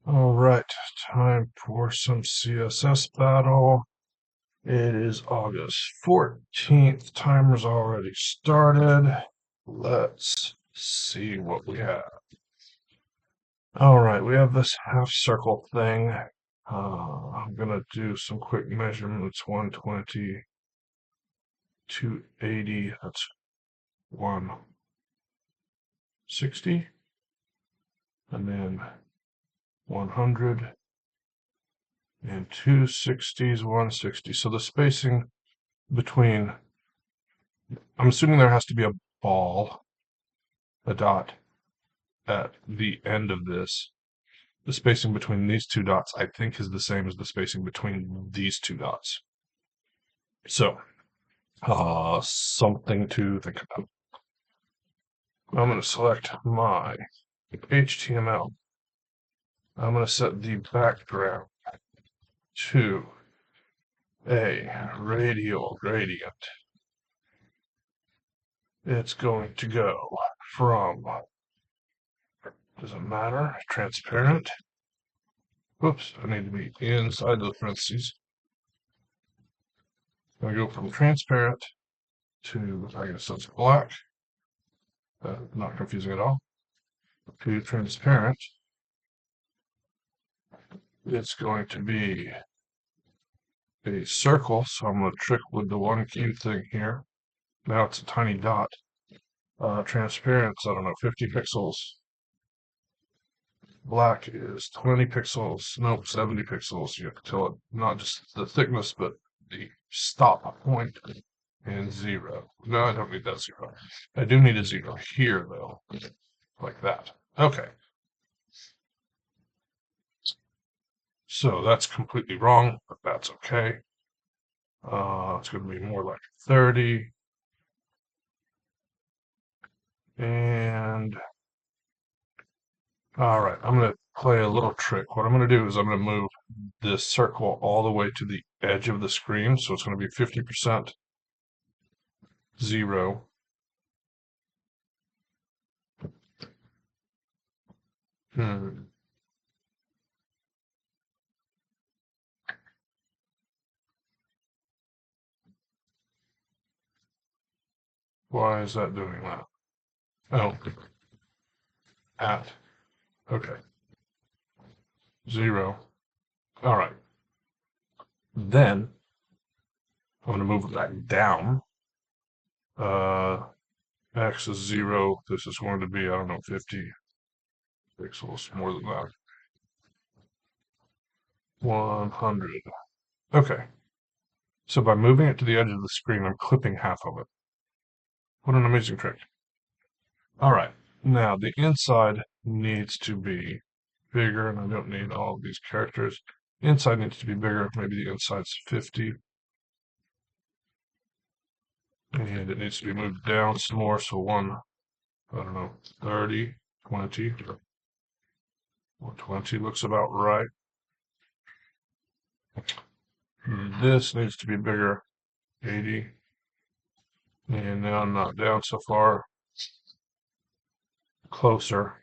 All right, time for some CSS battle. It is August 14th. Timer's already started. Let's see what we have. All right, we have this half circle thing. I'm going to do some quick measurements. 120, 280, that's 160, and then 100. And 260 is 160. So the spacing between, I'm assuming there has to be a dot at the end of this. The spacing between these two dots, I think, is the same as the spacing between these two dots. So, something to think about. I'm going to select my HTML. I'm going to set the background to a radial gradient. It's going to go from, doesn't matter, transparent. Whoops, I need to be inside those parentheses. I'm going to go from transparent to, I guess that's black, not confusing at all, to transparent. It's going to be a circle, so I'm going to trick with the one cube thing here. Now it's a tiny dot. Transparent, I don't know, 50 pixels. Black is 20 pixels. Nope, 70 pixels. You have to tell it not just the thickness, but the stop point and 0. No, I don't need that 0. I do need a 0 here, though, like that. Okay. So that's completely wrong, but that's okay. It's going to be more like 30. And all right, I'm going to play a little trick. What I'm going to do is I'm going to move this circle all the way to the edge of the screen. So it's going to be 50% 0. Why is that doing that? Oh, at. Okay. 0. All right. Then I'm going to move it back down. X is 0. This is going to be, I don't know, 50 pixels, more than that. 100. Okay. So by moving it to the edge of the screen, I'm clipping half of it. What an amazing trick. All right. Now, the inside needs to be bigger, and I don't need all of these characters. Inside needs to be bigger. Maybe the inside's 50. And it needs to be moved down some more. So I don't know, 30, 20. 120 looks about right. This needs to be bigger, 80. And now I'm not down so far. Closer.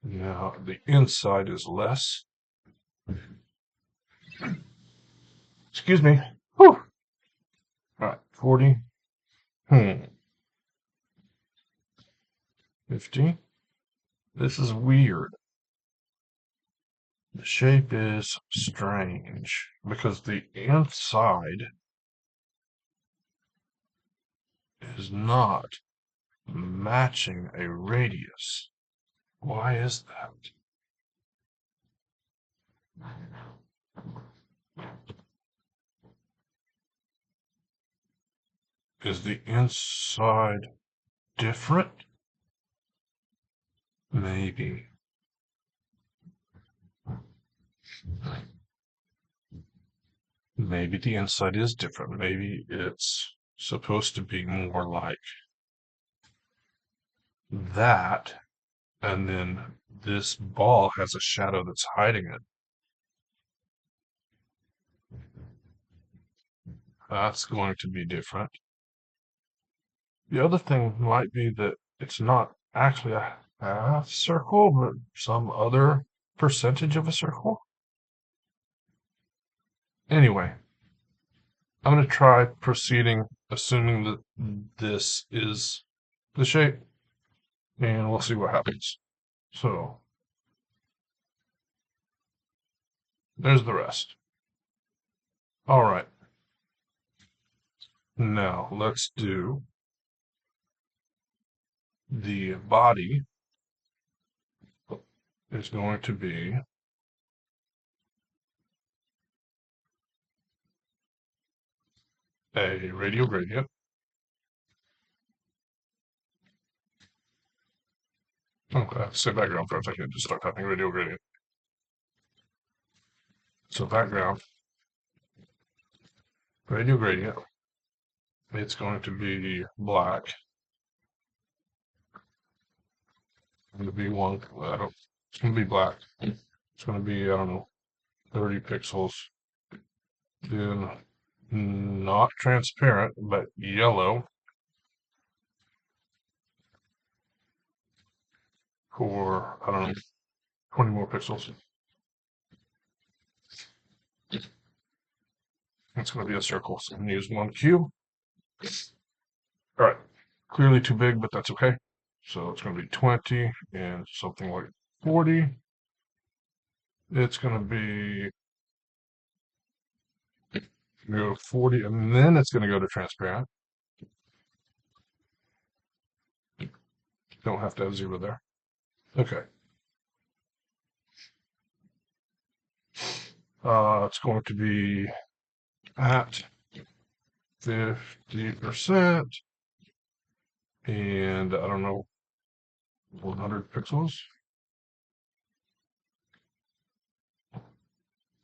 Now the inside is less. Excuse me. Whew. All right, 40. 50. This is weird. The shape is strange because the inside is not matching a radius. Why is that? Is the inside different? Maybe. Maybe the inside is different. Maybe it's supposed to be more like that, and then this ball has a shadow that's hiding it. That's going to be different. The other thing might be that it's not actually a half circle, but some other percentage of a circle. Anyway, I'm going to try proceeding, assuming that this is the shape, and we'll see what happens. So there's the rest. All right. Now let's do the body. Is going to be a radial gradient. Okay, I have to say background first. I can't just start typing radial gradient. So background, radial gradient. It's going to be black. It's going to be one. It's going to be black. It's going to be, I don't know, 30 pixels. Then not transparent, but yellow for, I don't know, 20 more pixels. It's going to be a circle. So I'm going to use one cube. All right. Clearly too big, but that's okay. So it's going to be 20 and something like 40. It's going to be go to 40, and then it's going to go to transparent. Don't have to have 0 there. Okay. It's going to be at 50%, and I don't know, 100 pixels.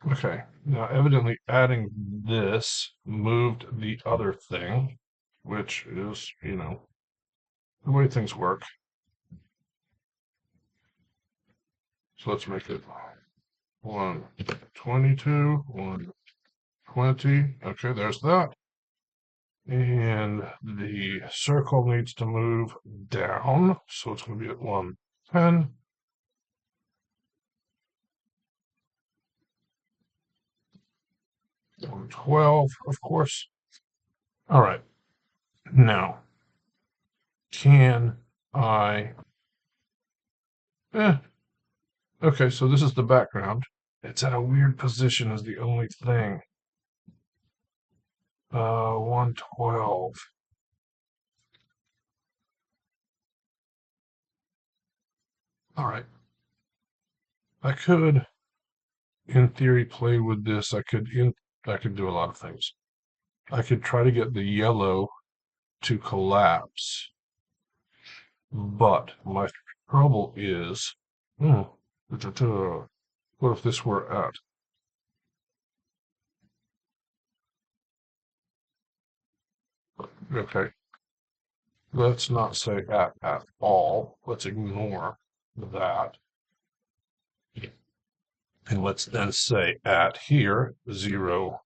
Okay, now evidently adding this moved the other thing, which is, the way things work. So let's make it 122, 120. Okay, there's that. And the circle needs to move down, so it's going to be at 110. 112, of course. All right. Now, can I... Okay, so this is the background. It's at a weird position is the only thing. 112. All right. I could, in theory, play with this. I could do a lot of things. I could try to get the yellow to collapse. But my trouble is, what if this were at? Okay, let's not say at all. Let's ignore that. And let's then say at here, 0,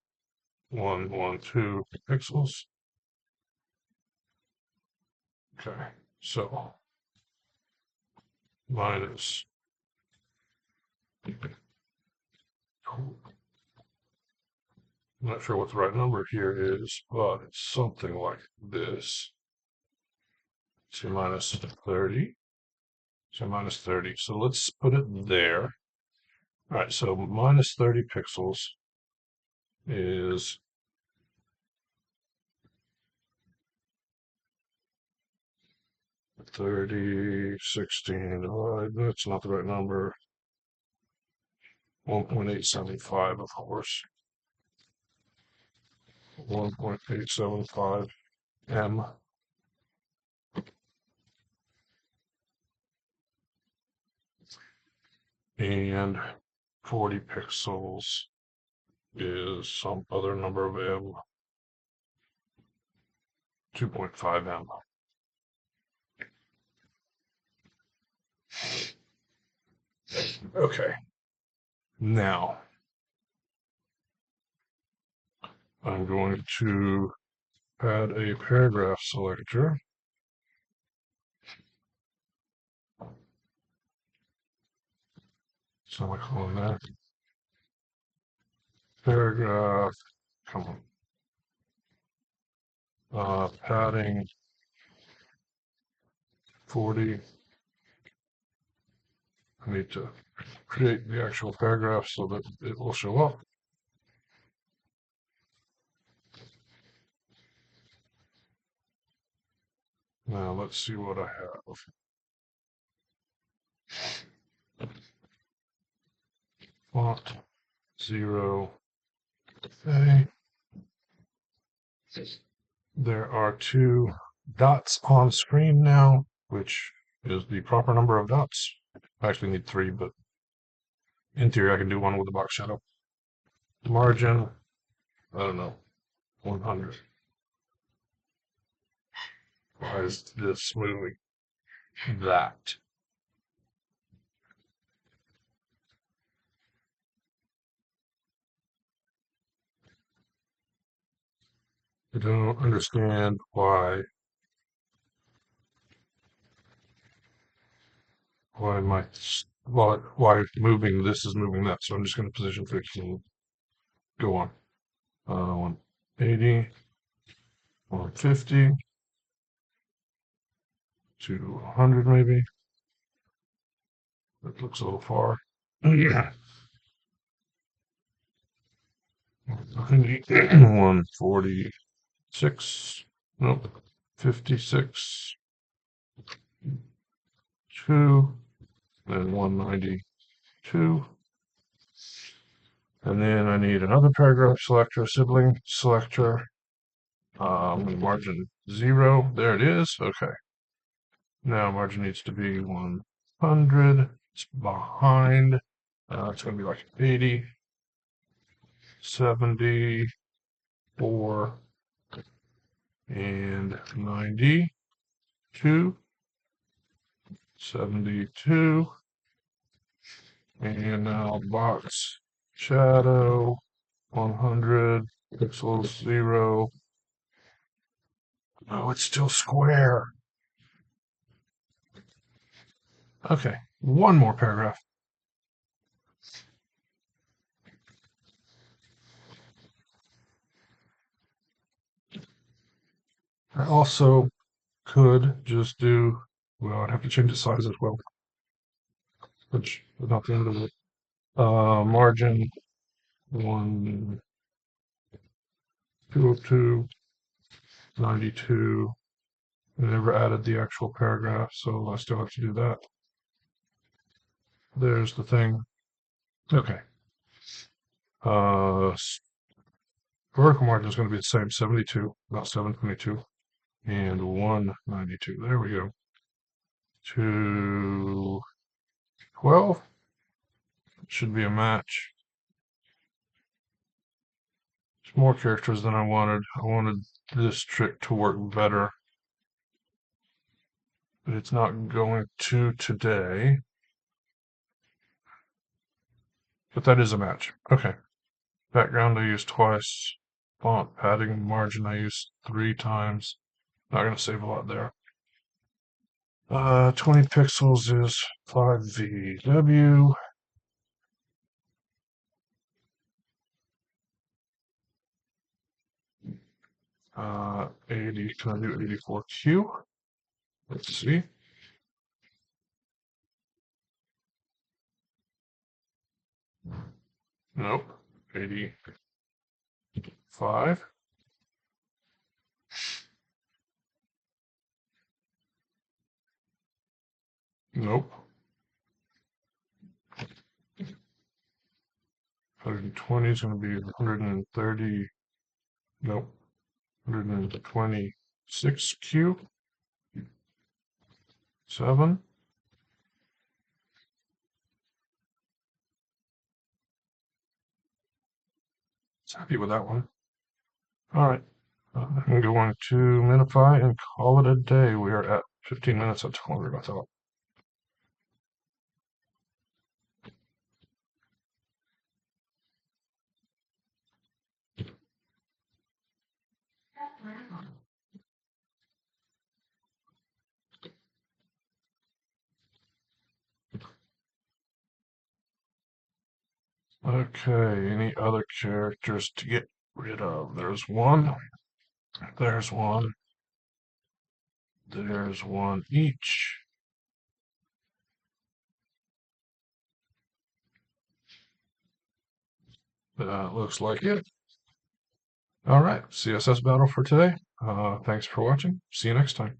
1, 1, 2 pixels. Okay, so minus I'm not sure what the right number here is, but it's something like this. So minus 30. So minus 30. So let's put it there. All right, so minus 30 pixels is 30, 16. Oh, that's not the right number. 1.875, of course. 1.875 M. And 40 pixels is some other number of M. 2.5 M. Okay. Now, I'm going to add a paragraph selector. Semicolon there. Paragraph, come on. Padding 40. I need to create the actual paragraph so that it will show up. Now let's see what I have. Font 0. Okay. There are 2 dots on screen now, which is the proper number of dots. I actually need 3, but in theory I can do 1 with the box shadow. Margin, I don't know, 100. Why is this moving? That. I don't understand why moving this is moving that. So I'm just going to position fix and go on. 180, 150, 200 maybe. That looks a little far. Yeah. 146. Nope. 56. 2. Then 192. And then I need another paragraph selector, sibling selector. Margin 0. There it is. Okay. Now margin needs to be 100. It's behind. It's going to be like 80, 74, and 92, 72, and now box shadow 100, pixels 0. Oh, it's still square. Okay, one more paragraph. I also could just do, well, I'd have to change the size as well, which is not the end of it. Margin 1, 202, 92. I never added the actual paragraph, so I still have to do that. There's the thing. Okay. Vertical margin is going to be the same, 72, about 722, and 192. There we go. 212 should be a match. It's more characters than I wanted. I wanted this trick to work better, but it's not going to today. But that is a match. Okay. Background I used twice. Font padding margin I used 3 times. Not going to save a lot there. 20 pixels is 5 VW. 80, can I do 84Q? Let's see. Nope. 85. Nope. 120 is going to be 130. Nope. 126Q. 7. Happy with that one. All right. I'm going to minify and call it a day. We are at 15 minutes. That's longer than I thought. Okay, any other characters to get rid of? There's one. There's one. There's one each. That looks like it. All right, CSS battle for today. Thanks for watching. See you next time.